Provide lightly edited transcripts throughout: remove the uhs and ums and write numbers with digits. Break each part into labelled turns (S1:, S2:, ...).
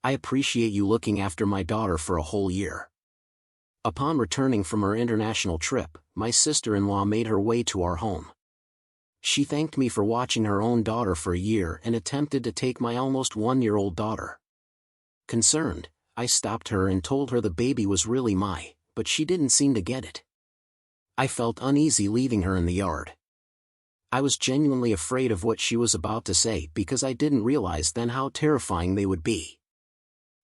S1: I appreciate you looking after my daughter for a whole year. Upon returning from her international trip, my sister-in-law made her way to our home. She thanked me for watching her own daughter for a year and attempted to take my almost 1-year-old daughter. Concerned, I stopped her and told her the baby was really mine, but she didn't seem to get it. I felt uneasy leaving her in the yard. I was genuinely afraid of what she was about to say because I didn't realize then how terrifying they would be.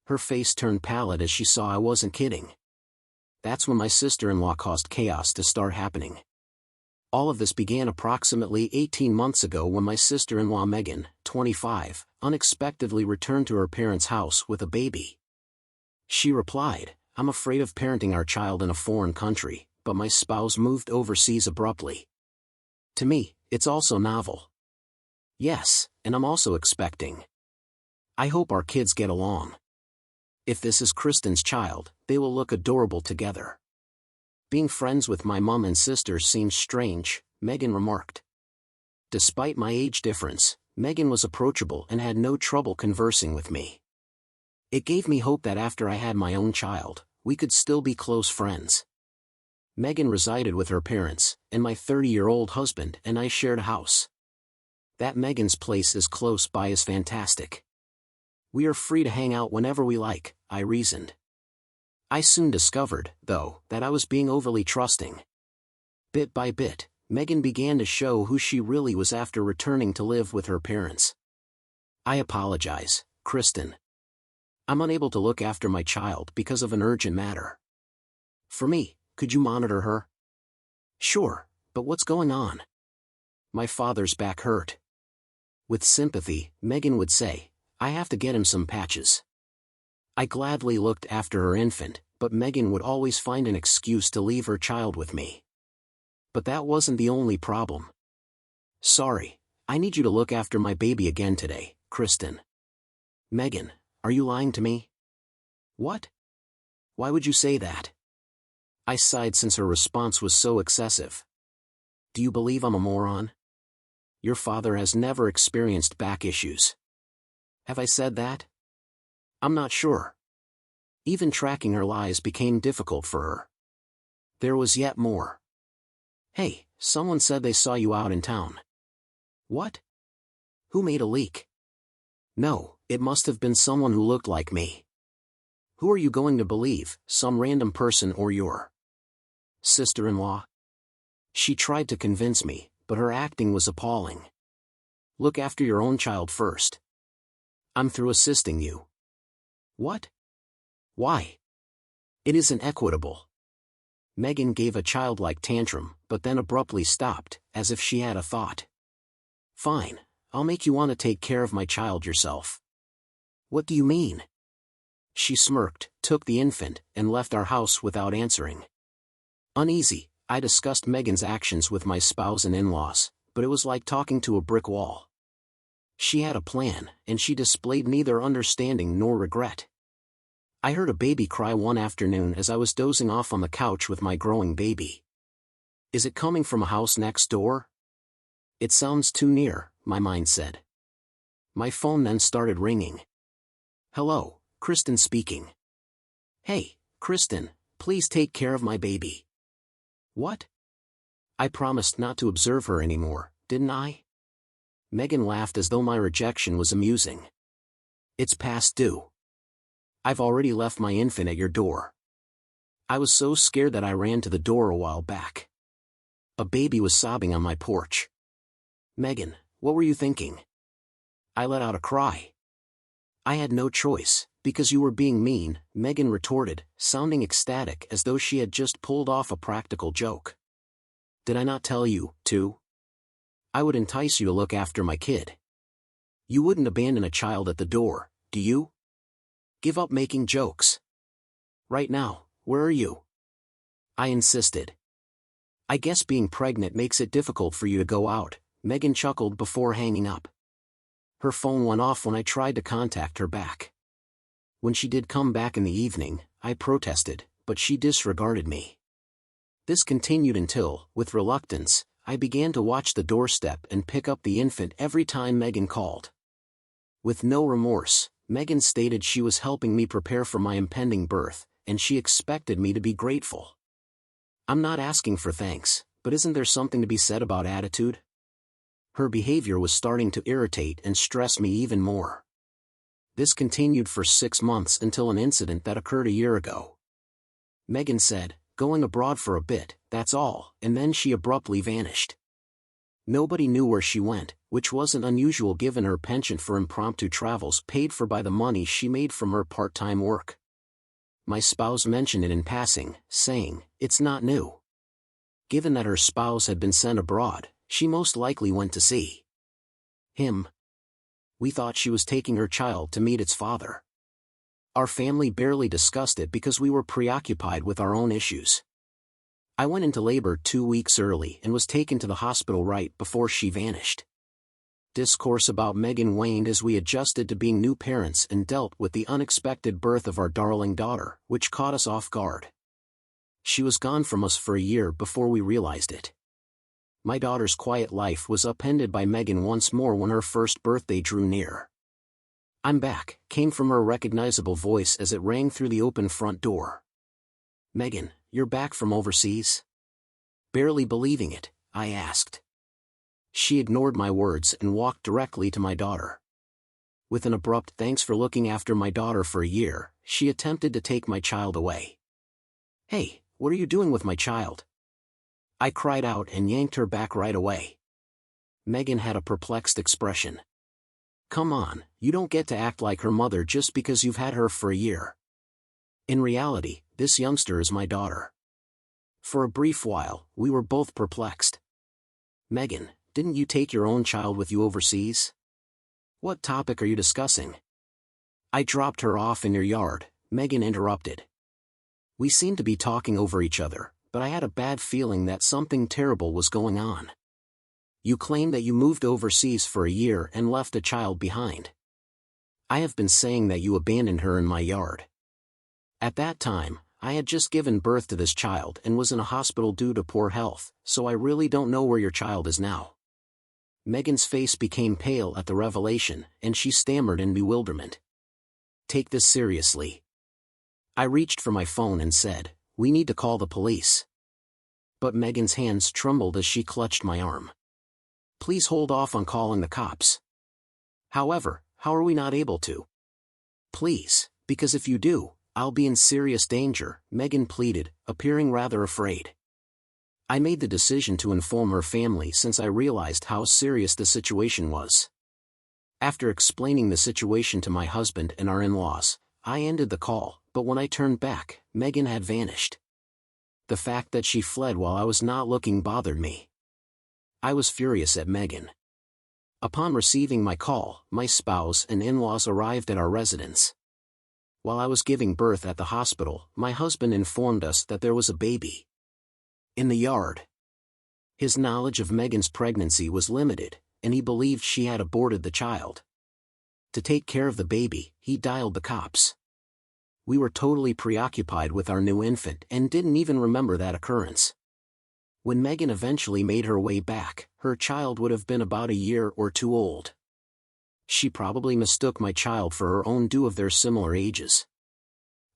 S1: Her face turned pallid as she saw I wasn't kidding. That's when my sister-in-law caused chaos to start happening. All of this began approximately 18 months ago when my sister-in-law Megan, 25, unexpectedly returned to her parents' house with a baby. She replied, "I'm afraid of parenting our child in a foreign country, but my spouse moved overseas abruptly." To me, it's also novel. Yes, and I'm also expecting. I hope our kids get along. If this is Kristen's child, they will look adorable together. Being friends with my mom and sister seems strange, Megan remarked. Despite my age difference, Megan was approachable and had no trouble conversing with me. It gave me hope that after I had my own child, we could still be close friends. Megan resided with her parents, and my 30-year-old husband and I shared a house. That Megan's place is close by is fantastic. We are free to hang out whenever we like, I reasoned. I soon discovered, though, that I was being overly trusting. Bit by bit, Megan began to show who she really was after returning to live with her parents. "I apologize, Kristen. I'm unable to look after my child because of an urgent matter. For me, could you monitor her?" "Sure, but what's going on?" "My father's back hurt." With sympathy, Megan would say, "I have to get him some patches." I gladly looked after her infant, but Megan would always find an excuse to leave her child with me. But that wasn't the only problem. "Sorry, I need you to look after my baby again today, Kristen." "Megan, are you lying to me?" "What? Why would you say that?" I sighed since her response was so excessive. "Do you believe I'm a moron? Your father has never experienced back issues." "Have I said that?" "I'm not sure." Even tracking her lies became difficult for her. There was yet more. "Hey, someone said they saw you out in town." "What? Who made a leak?" "No, it must have been someone who looked like me." "Who are you going to believe, some random person or your sister-in-law?" She tried to convince me, but her acting was appalling. "Look after your own child first. I'm through assisting you." "What? Why? It isn't equitable." Megan gave a childlike tantrum, but then abruptly stopped, as if she had a thought. "Fine, I'll make you want to take care of my child yourself." "What do you mean?" She smirked, took the infant, and left our house without answering. Uneasy, I discussed Megan's actions with my spouse and in-laws, but it was like talking to a brick wall. She had a plan, and she displayed neither understanding nor regret. I heard a baby cry one afternoon as I was dozing off on the couch with my growing baby. "Is it coming from a house next door?" "It sounds too near," my mind said. My phone then started ringing. "Hello, Kristen speaking." "Hey, Kristen, please take care of my baby." "What? I promised not to observe her anymore, didn't I?" Megan laughed as though my rejection was amusing. "It's past due. I've already left my infant at your door." I was so scared that I ran to the door a while back. A baby was sobbing on my porch. "Megan, what were you thinking?" I let out a cry. "I had no choice, because you were being mean," Megan retorted, sounding ecstatic as though she had just pulled off a practical joke. "Did I not tell you, too? I would entice you to look after my kid. You wouldn't abandon a child at the door, do you? Give up making jokes. Right now, where are you?" I insisted. "I guess being pregnant makes it difficult for you to go out," Megan chuckled before hanging up. Her phone went off when I tried to contact her back. When she did come back in the evening, I protested, but she disregarded me. This continued until, with reluctance, I began to watch the doorstep and pick up the infant every time Megan called. With no remorse, Megan stated she was helping me prepare for my impending birth, and she expected me to be grateful. I'm not asking for thanks, but isn't there something to be said about attitude? Her behavior was starting to irritate and stress me even more. This continued for 6 months until an incident that occurred a year ago. Megan said, "Going abroad for a bit, that's all," and then she abruptly vanished. Nobody knew where she went, which wasn't unusual given her penchant for impromptu travels paid for by the money she made from her part-time work. My spouse mentioned it in passing, saying, "It's not new." Given that her spouse had been sent abroad, she most likely went to see him. We thought she was taking her child to meet its father. Our family barely discussed it because we were preoccupied with our own issues. I went into labor 2 weeks early and was taken to the hospital right before she vanished. Discourse about Megan waned as we adjusted to being new parents and dealt with the unexpected birth of our darling daughter, which caught us off guard. She was gone from us for a year before we realized it. My daughter's quiet life was upended by Megan once more when her first birthday drew near. "I'm back," came from her recognizable voice as it rang through the open front door. "Megan, you're back from overseas?" Barely believing it, I asked. She ignored my words and walked directly to my daughter. With an abrupt "thanks for looking after my daughter for a year," she attempted to take my child away. "Hey, what are you doing with my child?" I cried out and yanked her back right away. Megan had a perplexed expression. "Come on, you don't get to act like her mother just because you've had her for a year. In reality, this youngster is my daughter." For a brief while, we were both perplexed. "Megan, didn't you take your own child with you overseas? What topic are you discussing?" "I dropped her off in your yard," Megan interrupted. We seemed to be talking over each other, but I had a bad feeling that something terrible was going on. "You claim that you moved overseas for a year and left a child behind. I have been saying that you abandoned her in my yard. At that time, I had just given birth to this child and was in a hospital due to poor health, so I really don't know where your child is now." Megan's face became pale at the revelation, and she stammered in bewilderment. "Take this seriously." I reached for my phone and said, "We need to call the police." But Megan's hands trembled as she clutched my arm. "Please hold off on calling the cops." "However, how are we not able to?" "Please, because if you do, I'll be in serious danger," Megan pleaded, appearing rather afraid. I made the decision to inform her family since I realized how serious the situation was. After explaining the situation to my husband and our in-laws, I ended the call, but when I turned back, Megan had vanished. The fact that she fled while I was not looking bothered me. I was furious at Megan. Upon receiving my call, my spouse and in-laws arrived at our residence. While I was giving birth at the hospital, my husband informed us that there was a baby in the yard. His knowledge of Megan's pregnancy was limited, and he believed she had aborted the child. To take care of the baby, he dialed the cops. We were totally preoccupied with our new infant and didn't even remember that occurrence. When Megan eventually made her way back, her child would have been about a year or 2 old. She probably mistook my child for her own due of their similar ages.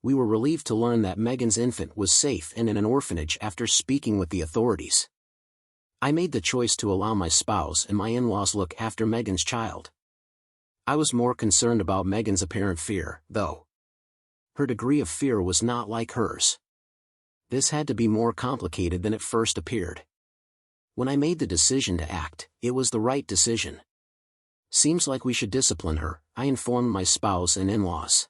S1: We were relieved to learn that Megan's infant was safe and in an orphanage after speaking with the authorities. I made the choice to allow my spouse and my in-laws look after Megan's child. I was more concerned about Megan's apparent fear, though. Her degree of fear was not like hers. This had to be more complicated than it first appeared. When I made the decision to act, it was the right decision. "Seems like we should discipline her," I informed my spouse and in-laws.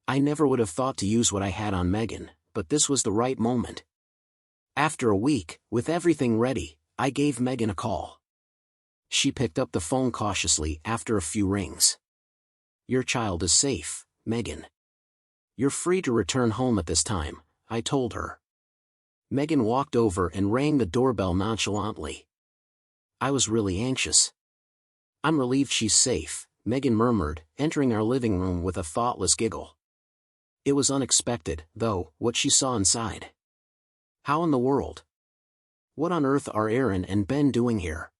S1: I never would have thought to use what I had on Megan, but this was the right moment. After a week, with everything ready, I gave Megan a call. She picked up the phone cautiously after a few rings. "Your child is safe, Megan. You're free to return home at this time," I told her. Megan walked over and rang the doorbell nonchalantly. I was really anxious. "I'm relieved she's safe," Megan murmured, entering our living room with a thoughtless giggle. It was unexpected, though, what she saw inside. "How in the world? What on earth are Aaron and Ben doing here?"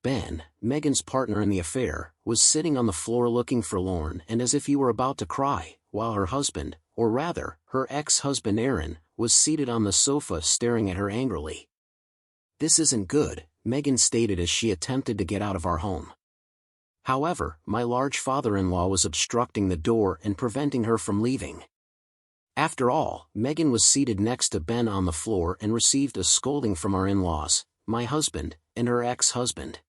S1: Ben, Megan's partner in the affair, was sitting on the floor looking forlorn and as if he were about to cry, while her husband, or rather, her ex-husband Aaron, was seated on the sofa staring at her angrily. "This isn't good," Megan stated as she attempted to get out of our home. However, my large father-in-law was obstructing the door and preventing her from leaving. After all, Megan was seated next to Ben on the floor and received a scolding from our in-laws, my husband, and her ex-husband.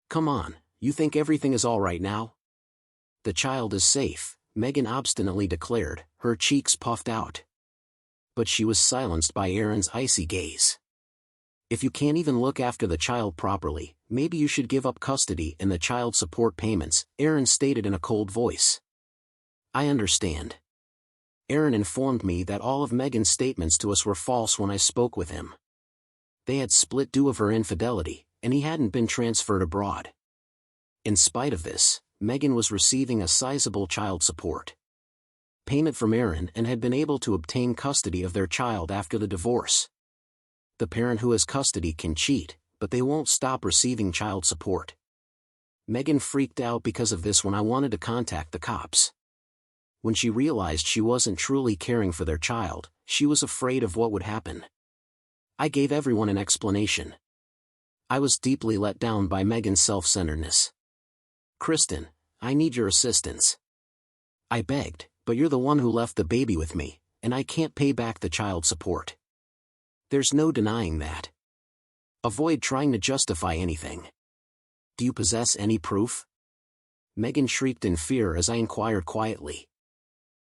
S1: "Come on, you think everything is all right now?" "The child is safe," Megan obstinately declared, her cheeks puffed out. But she was silenced by Aaron's icy gaze. "If you can't even look after the child properly, maybe you should give up custody and the child support payments," Aaron stated in a cold voice. "I understand." Aaron informed me that all of Megan's statements to us were false when I spoke with him. They had split due of her infidelity, and he hadn't been transferred abroad. In spite of this, Megan was receiving a sizable child support payment from Aaron and had been able to obtain custody of their child after the divorce. The parent who has custody can cheat, but they won't stop receiving child support. Megan freaked out because of this when I wanted to contact the cops. When she realized she wasn't truly caring for their child, she was afraid of what would happen. I gave everyone an explanation. I was deeply let down by Megan's self-centeredness. "Kristen, I need your assistance," I begged, "but you're the one who left the baby with me, and I can't pay back the child support. There's no denying that. Avoid trying to justify anything. Do you possess any proof?" Megan shrieked in fear as I inquired quietly.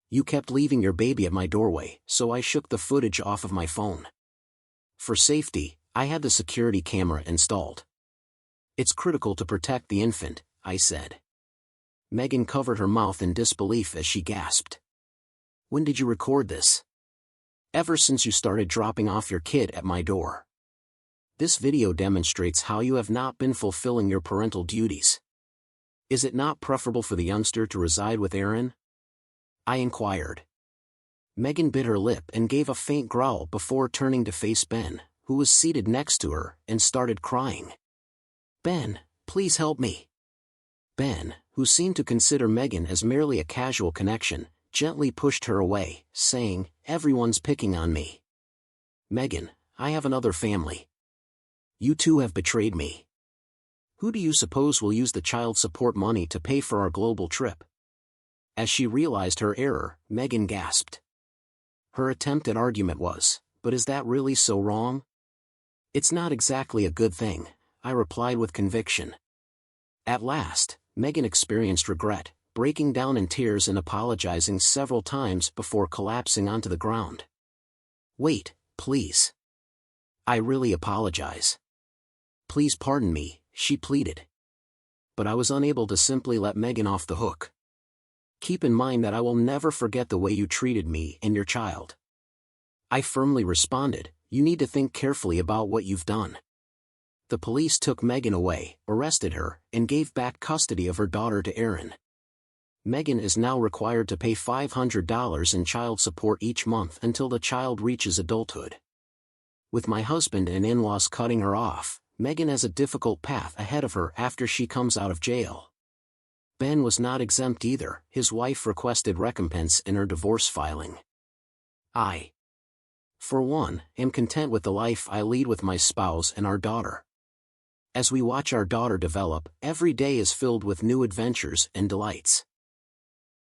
S1: "You kept leaving your baby at my doorway, so I shook the footage off of my phone. For safety, I had the security camera installed. It's critical to protect the infant," I said. Megan covered her mouth in disbelief as she gasped. "When did you record this?" "Ever since you started dropping off your kid at my door. This video demonstrates how you have not been fulfilling your parental duties. Is it not preferable for the youngster to reside with Aaron?" I inquired. Megan bit her lip and gave a faint growl before turning to face Ben, who was seated next to her, and started crying. "Ben, please help me." Ben, who seemed to consider Megan as merely a casual connection, gently pushed her away, saying, "Everyone's picking on me. Megan, I have another family. You two have betrayed me. Who do you suppose will use the child support money to pay for our global trip?" As she realized her error, Megan gasped. Her attempt at argument was, "But is that really so wrong?" "It's not exactly a good thing," I replied with conviction. At last, Megan experienced regret, breaking down in tears and apologizing several times before collapsing onto the ground. "Wait, please. I really apologize. Please pardon me," she pleaded. But I was unable to simply let Megan off the hook. "Keep in mind that I will never forget the way you treated me and your child," I firmly responded. "You need to think carefully about what you've done." The police took Megan away, arrested her, and gave back custody of her daughter to Aaron. Megan is now required to pay $500 in child support each month until the child reaches adulthood. With my husband and in-laws cutting her off, Megan has a difficult path ahead of her after she comes out of jail. Ben was not exempt either. His wife requested recompense in her divorce filing. I, for one, am content with the life I lead with my spouse and our daughter. As we watch our daughter develop, every day is filled with new adventures and delights.